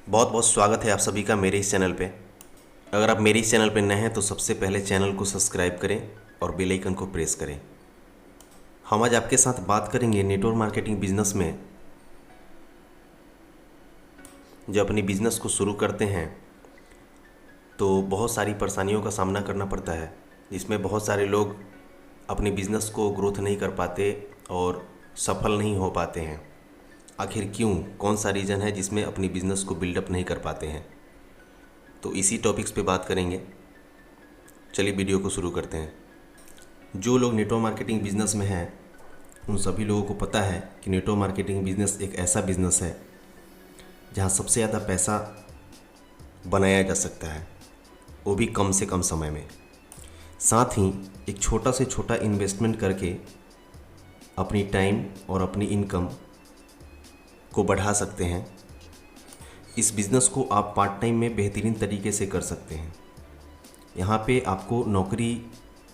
बहुत बहुत स्वागत है आप सभी का मेरे इस चैनल पे। अगर आप मेरे इस चैनल पे नए हैं तो सबसे पहले चैनल को सब्सक्राइब करें और बेल आइकन को प्रेस करें। हम आज आपके साथ बात करेंगे नेटवर्क मार्केटिंग बिजनेस में जो अपनी बिजनेस को शुरू करते हैं तो बहुत सारी परेशानियों का सामना करना पड़ता है, जिसमें बहुत सारे लोग अपने बिजनेस को ग्रोथ नहीं कर पाते और सफल नहीं हो पाते हैं। आखिर क्यों, कौन सा रीज़न है जिसमें अपनी बिजनेस को बिल्डअप नहीं कर पाते हैं, तो इसी टॉपिक्स पे बात करेंगे। चलिए वीडियो को शुरू करते हैं। जो लोग नेटवर्क मार्केटिंग बिजनेस में हैं उन सभी लोगों को पता है कि नेटवर्क मार्केटिंग बिजनेस एक ऐसा बिजनेस है जहां सबसे ज़्यादा पैसा बनाया जा सकता है, वो भी कम से कम समय में। साथ ही एक छोटा से छोटा इन्वेस्टमेंट करके अपनी टाइम और अपनी इनकम को बढ़ा सकते हैं। इस बिज़नेस को आप पार्ट टाइम में बेहतरीन तरीके से कर सकते हैं। यहाँ पे आपको नौकरी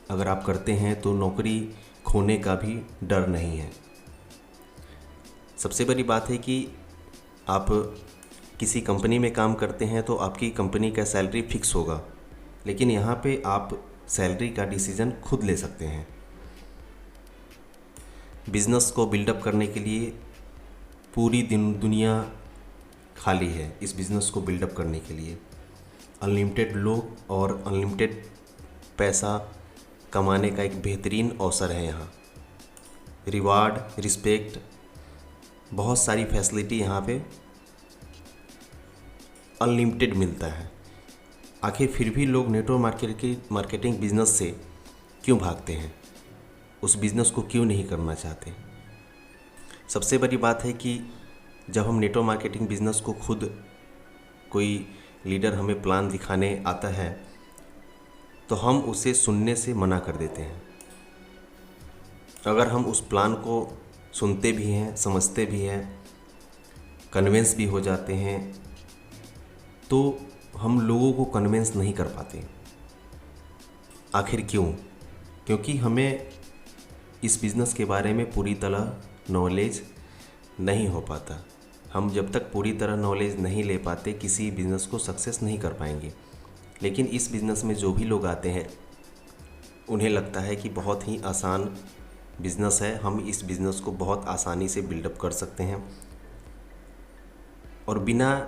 अगर आप करते हैं तो नौकरी खोने का भी डर नहीं है। सबसे बड़ी बात है कि आप किसी कंपनी में काम करते हैं तो आपकी कंपनी का सैलरी फिक्स होगा, लेकिन यहाँ पे आप सैलरी का डिसीज़न खुद ले सकते हैं। बिज़नेस को बिल्डअप करने के लिए पूरी दुनिया खाली है। इस बिज़नेस को बिल्डअप करने के लिए अनलिमिटेड लोग और अनलिमिटेड पैसा कमाने का एक बेहतरीन अवसर है। यहाँ रिवार्ड, रिस्पेक्ट, बहुत सारी फैसिलिटी यहाँ पे अनलिमिटेड मिलता है। आखिर फिर भी लोग नेटवर्क मार्केटिंग बिजनेस से क्यों भागते हैं, उस बिज़नेस को क्यों नहीं करना चाहते? सबसे बड़ी बात है कि जब हम नेटवर्क मार्केटिंग बिजनेस को खुद कोई लीडर हमें प्लान दिखाने आता है तो हम उसे सुनने से मना कर देते हैं। अगर हम उस प्लान को सुनते भी हैं, समझते भी हैं, कन्विंस भी हो जाते हैं, तो हम लोगों को कन्विंस नहीं कर पाते। आखिर क्यों? क्योंकि हमें इस बिज़नेस के बारे में पूरी तरह नॉलेज नहीं हो पाता। हम जब तक पूरी तरह नॉलेज नहीं ले पाते किसी बिज़नेस को सक्सेस नहीं कर पाएंगे। लेकिन इस बिज़नेस में जो भी लोग आते हैं उन्हें लगता है कि बहुत ही आसान बिज़नेस है, हम इस बिज़नेस को बहुत आसानी से बिल्डअप कर सकते हैं, और बिना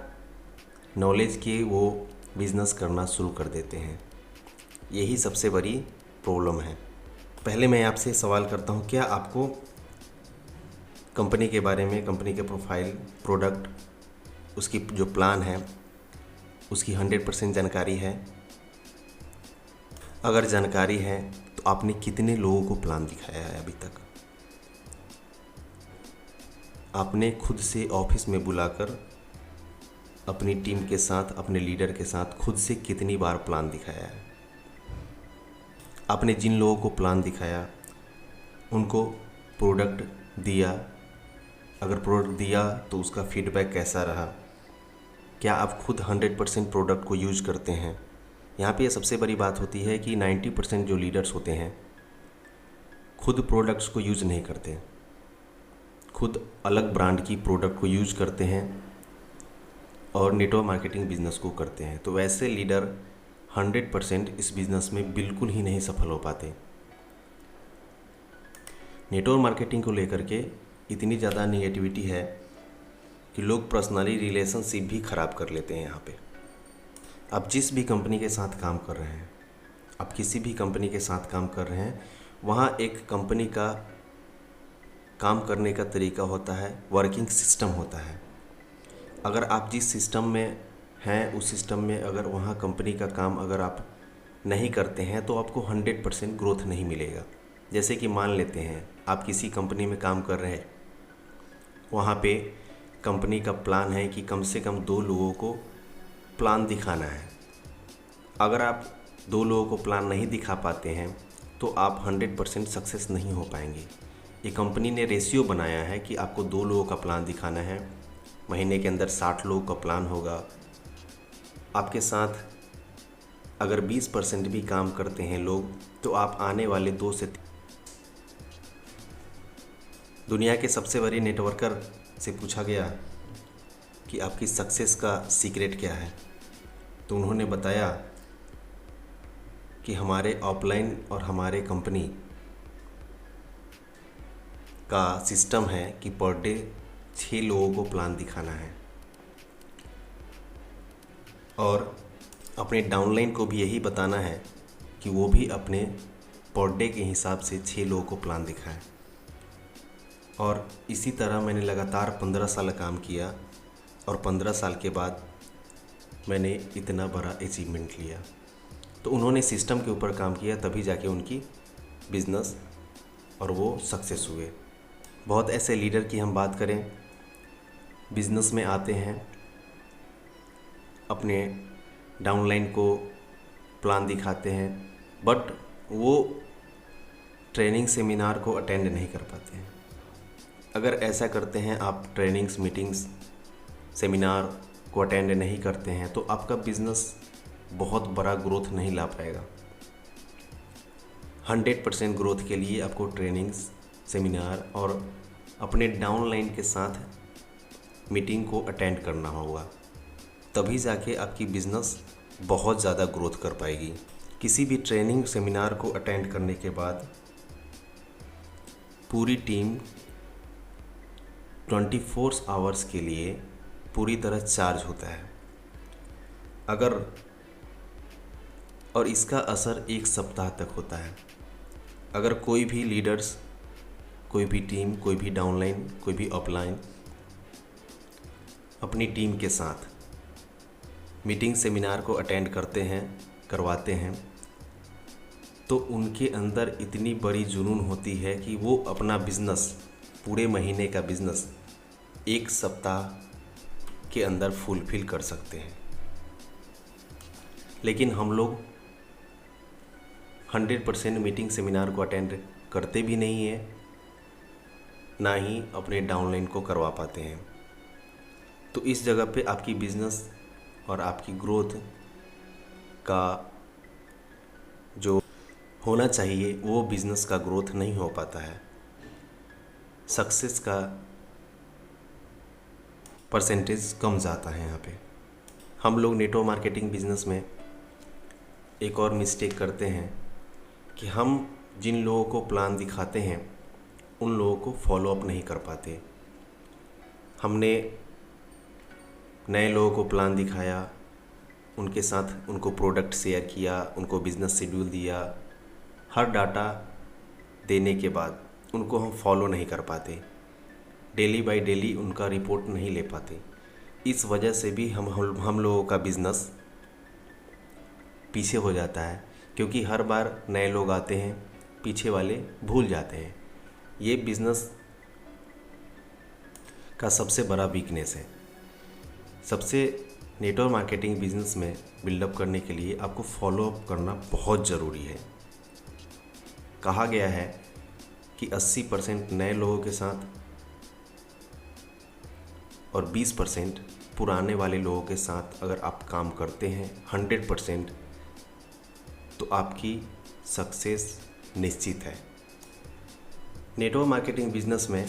नॉलेज के वो बिज़नेस करना शुरू कर देते हैं। यही सबसे बड़ी प्रॉब्लम है। पहले मैं आपसे सवाल करता हूँ, क्या आपको कंपनी के बारे में, कंपनी के प्रोफाइल, प्रोडक्ट, उसकी जो प्लान है उसकी 100% जानकारी है? अगर जानकारी है तो आपने कितने लोगों को प्लान दिखाया है अभी तक? आपने खुद से ऑफिस में बुलाकर अपनी टीम के साथ, अपने लीडर के साथ खुद से कितनी बार प्लान दिखाया है? आपने जिन लोगों को प्लान दिखाया उनको प्रोडक्ट दिया? अगर प्रोडक्ट दिया तो उसका फीडबैक कैसा रहा? क्या आप खुद 100% प्रोडक्ट को यूज करते हैं? यहाँ पे सबसे बड़ी बात होती है कि 90% जो लीडर्स होते हैं खुद प्रोडक्ट्स को यूज नहीं करते, खुद अलग ब्रांड की प्रोडक्ट को यूज करते हैं और नेटवर्क मार्केटिंग बिजनेस को करते हैं। तो वैसे लीडर 100% इस बिज़नेस में बिल्कुल ही नहीं सफल हो पाते। नेटवर्क मार्केटिंग को लेकर के इतनी ज़्यादा नेगेटिविटी है कि लोग पर्सनली रिलेशनशिप भी ख़राब कर लेते हैं। यहाँ पे आप जिस भी कंपनी के साथ काम कर रहे हैं, आप किसी भी कंपनी के साथ काम कर रहे हैं, वहाँ एक कंपनी का काम करने का तरीका होता है, वर्किंग सिस्टम होता है। अगर आप जिस सिस्टम में हैं उस सिस्टम में अगर वहाँ कंपनी का काम अगर आप नहीं करते हैं तो आपको 100% ग्रोथ नहीं मिलेगा। जैसे कि मान लेते हैं आप किसी कंपनी में काम कर रहे हैं, वहाँ पे कंपनी का प्लान है कि कम से कम 2 लोगों को प्लान दिखाना है। अगर आप 2 लोगों को प्लान नहीं दिखा पाते हैं तो आप 100% सक्सेस नहीं हो पाएंगे। ये कंपनी ने रेशियो बनाया है कि आपको 2 लोगों का प्लान दिखाना है, महीने के अंदर 60 लोगों का प्लान होगा। आपके साथ अगर 20% भी काम करते हैं लोग तो आप आने वाले 2 से दुनिया के सबसे बड़े नेटवर्कर से पूछा गया कि आपकी सक्सेस का सीक्रेट क्या है। तो उन्होंने बताया कि हमारे ऑफलाइन और हमारे कंपनी का सिस्टम है कि पर डे 6 लोगों को प्लान दिखाना है और अपने डाउनलाइन को भी यही बताना है कि वो भी अपने पर डे के हिसाब से 6 लोगों को प्लान दिखाएं। और इसी तरह मैंने लगातार 15 साल काम किया और 15 साल के बाद मैंने इतना बड़ा अचीवमेंट लिया। तो उन्होंने सिस्टम के ऊपर काम किया, तभी जाके उनकी बिज़नेस और वो सक्सेस हुए। बहुत ऐसे लीडर की हम बात करें, बिज़नेस में आते हैं, अपने डाउनलाइन को प्लान दिखाते हैं, बट वो ट्रेनिंग सेमिनार को अटेंड नहीं कर पाते हैं। अगर ऐसा करते हैं, आप ट्रेनिंग्स, मीटिंग्स, सेमिनार को अटेंड नहीं करते हैं, तो आपका बिज़नेस बहुत बड़ा ग्रोथ नहीं ला पाएगा। 100% ग्रोथ के लिए आपको ट्रेनिंग्स, सेमिनार और अपने डाउनलाइन के साथ मीटिंग को अटेंड करना होगा, तभी जाके आपकी बिज़नेस बहुत ज़्यादा ग्रोथ कर पाएगी। किसी भी ट्रेनिंग, सेमिनार को अटेंड करने के बाद पूरी टीम 24 आवर्स के लिए पूरी तरह चार्ज होता है। और इसका असर 1 सप्ताह तक होता है। अगर कोई भी लीडर्स, कोई भी टीम, कोई भी डाउनलाइन, कोई भी अपलाइन अपनी टीम के साथ मीटिंग, सेमिनार को अटेंड करवाते हैं, तो उनके अंदर इतनी बड़ी जुनून होती है कि वो अपना बिज़नेस, पूरे महीने का बिज़नेस 1 सप्ताह के अंदर फुलफ़िल कर सकते हैं। लेकिन हम लोग 100% मीटिंग, सेमिनार को अटेंड करते भी नहीं हैं, ना ही अपने डाउनलाइन को करवा पाते हैं। तो इस जगह पे आपकी बिज़नेस और आपकी ग्रोथ का जो होना चाहिए, वो बिज़नेस का ग्रोथ नहीं हो पाता है। सक्सेस का परसेंटेज कम जाता है यहाँ पे। हम लोग नेटवर्क मार्केटिंग बिज़नेस में एक और मिस्टेक करते हैं कि हम जिन लोगों को प्लान दिखाते हैं, उन लोगों को फॉलो अप नहीं कर पाते। हमने नए लोगों को प्लान दिखाया, उनके साथ उनको प्रोडक्ट शेयर किया, उनको बिज़नेस शेड्यूल दिया, हर डाटा देने के बाद उनको हम फॉलो नहीं कर पाते, डेली बाय डेली उनका रिपोर्ट नहीं ले पाते। इस वजह से भी हम लोगों का बिज़नेस पीछे हो जाता है, क्योंकि हर बार नए लोग आते हैं, पीछे वाले भूल जाते हैं। ये बिज़नेस का सबसे बड़ा वीकनेस है। सबसे नेटवर्क मार्केटिंग बिज़नेस में बिल्डअप करने के लिए आपको फॉलो अप करना बहुत ज़रूरी है। कहा गया है कि 80% नए लोगों के साथ और 20% पुराने वाले लोगों के साथ अगर आप काम करते हैं 100%, तो आपकी सक्सेस निश्चित है। नेटवर्क मार्केटिंग बिजनेस में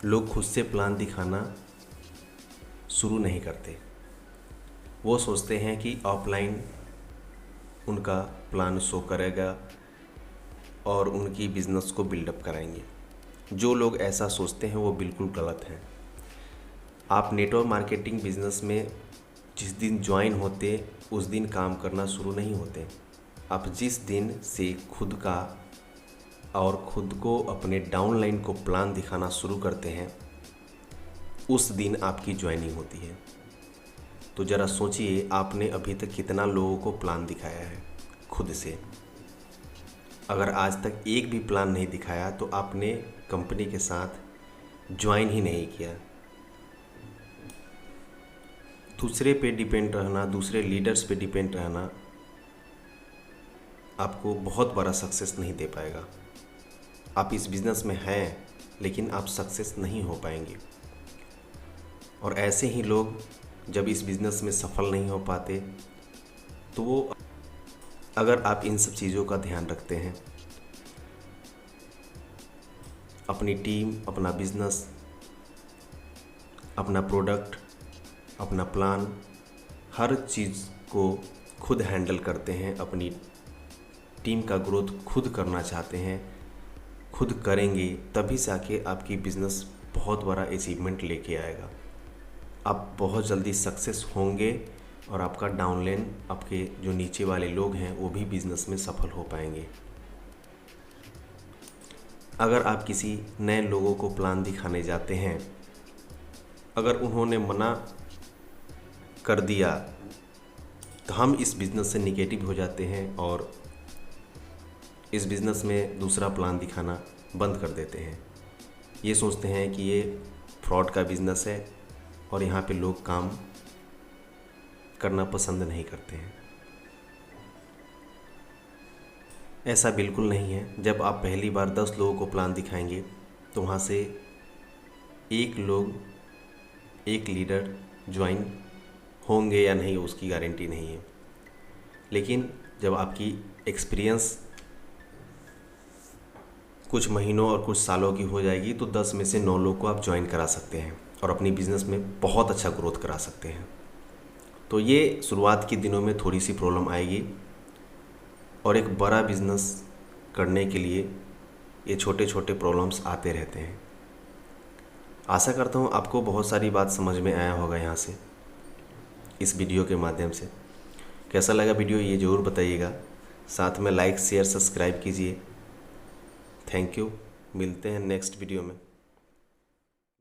लोग खुद से प्लान दिखाना शुरू नहीं करते। वो सोचते हैं कि ऑफलाइन उनका प्लान शो करेगा और उनकी बिज़नेस को बिल्डअप कराएंगे। जो लोग ऐसा सोचते हैं वो बिल्कुल गलत हैं। आप नेटवर्क मार्केटिंग बिज़नेस में जिस दिन ज्वाइन होते उस दिन काम करना शुरू नहीं होते। आप जिस दिन से खुद को अपने डाउनलाइन को प्लान दिखाना शुरू करते हैं, उस दिन आपकी ज्वाइनिंग होती है। तो ज़रा सोचिए, आपने अभी तक कितना लोगों को प्लान दिखाया है खुद से। अगर आज तक एक भी प्लान नहीं दिखाया तो आपने कंपनी के साथ ज्वाइन ही नहीं किया। दूसरे पे डिपेंड रहना, दूसरे लीडर्स पे डिपेंड रहना आपको बहुत बड़ा सक्सेस नहीं दे पाएगा। आप इस बिज़नेस में हैं लेकिन आप सक्सेस नहीं हो पाएंगे। और ऐसे ही लोग जब इस बिज़नेस में सफल नहीं हो पाते, तो वो, अगर आप इन सब चीज़ों का ध्यान रखते हैं, अपनी टीम, अपना बिज़नेस अपना प्रोडक्ट, अपना प्लान, हर चीज़ को खुद हैंडल करते हैं, अपनी टीम का ग्रोथ खुद करना चाहते हैं, खुद करेंगे तभी से आके आपकी बिज़नेस बहुत बड़ा अचीवमेंट लेके आएगा। आप बहुत जल्दी सक्सेस होंगे और आपका डाउनलाइन, आपके जो नीचे वाले लोग हैं वो भी बिज़नेस में सफल हो पाएंगे। अगर आप किसी नए लोगों को प्लान दिखाने जाते हैं, अगर उन्होंने मना कर दिया तो हम इस बिज़नेस से निगेटिव हो जाते हैं और इस बिज़नेस में दूसरा प्लान दिखाना बंद कर देते हैं। ये सोचते हैं कि ये फ्रॉड का बिज़नेस है और यहाँ पे लोग काम करना पसंद नहीं करते हैं। ऐसा बिल्कुल नहीं है। जब आप पहली बार 10 लोगों को प्लान दिखाएंगे तो वहाँ से एक लीडर ज्वाइन होंगे या नहीं उसकी गारंटी नहीं है, लेकिन जब आपकी एक्सपीरियंस कुछ महीनों और कुछ सालों की हो जाएगी तो 10 में से 9 लोग को आप ज्वाइन करा सकते हैं और अपनी बिज़नेस में बहुत अच्छा ग्रोथ करा सकते हैं। तो ये शुरुआत के दिनों में थोड़ी सी प्रॉब्लम आएगी और एक बड़ा बिज़नेस करने के लिए ये छोटे छोटे प्रॉब्लम्स आते रहते हैं। आशा करता हूँ आपको बहुत सारी बात समझ में आया होगा यहाँ से, इस वीडियो के माध्यम से। कैसा लगा वीडियो ये ज़रूर बताइएगा, साथ में लाइक शेयर सब्सक्राइब कीजिए। थैंक यू, मिलते हैं नेक्स्ट वीडियो में।